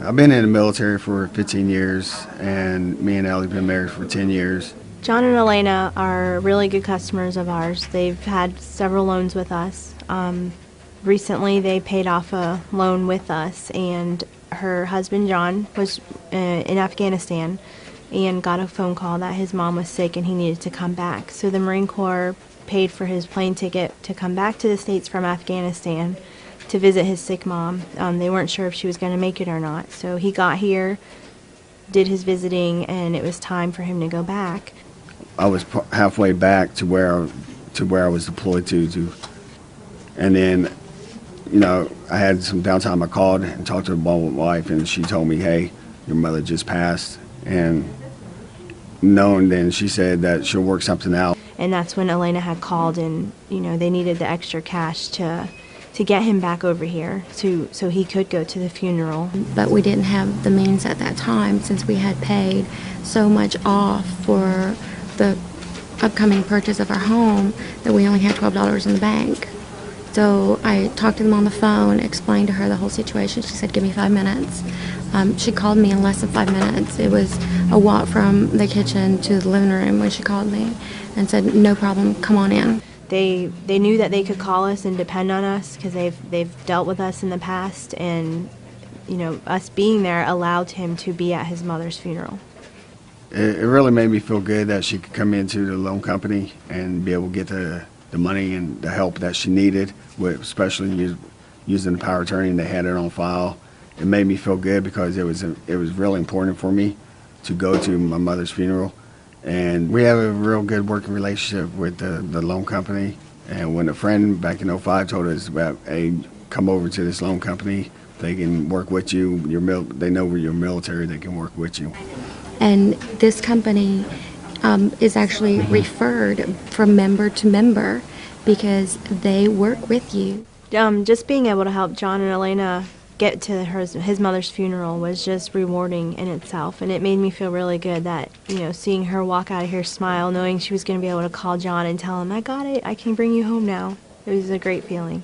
I've been in the military for 15 years, and me and Ellie's been married for 10 years. John and Elena are really good customers of ours. They've had several loans with us. Recently, they paid off a loan with us, and her husband, John, was in Afghanistan and got a phone call that his mom was sick and he needed to come back. So the Marine Corps paid for his plane ticket to come back to the States from Afghanistan to visit his sick mom. They weren't sure if she was going to make it or not. So he got here, did his visiting, and it was time for him to go back. I was halfway back to where I was deployed to, and then, I had some downtime. I called and talked to my wife, and she told me, "Hey, your mother just passed," and then she said that she'll work something out. And that's when Elena had called, and they needed the extra cash to get him back over here so he could go to the funeral. But we didn't have the means at that time, since we had paid so much off for the upcoming purchase of our home, that we only had $12 in the bank. So I talked to them on the phone, explained to her the whole situation. She said, "Give me 5 minutes." She called me in less than 5 minutes. It was a walk from the kitchen to the living room when she called me and said, "No problem, come on in." They knew that they could call us and depend on us because they've dealt with us in the past, and us being there allowed him to be at his mother's funeral. It really made me feel good that she could come into the loan company and be able to get the money and the help that she needed, especially using the power of attorney, and they had it on file. It made me feel good because it was really important for me to go to my mother's funeral. And we have a real good working relationship with the loan company. And when a friend back in '05 told us about, "Hey, come over to this loan company, they can work with you, they know you're military, they can work with you." And this company is actually referred from member to member because they work with you. Just being able to help John and Elena get to his mother's funeral was just rewarding in itself, and it made me feel really good that seeing her walk out of here smile, knowing she was going to be able to call John and tell him, "I got it, I can bring you home now." It was a great feeling.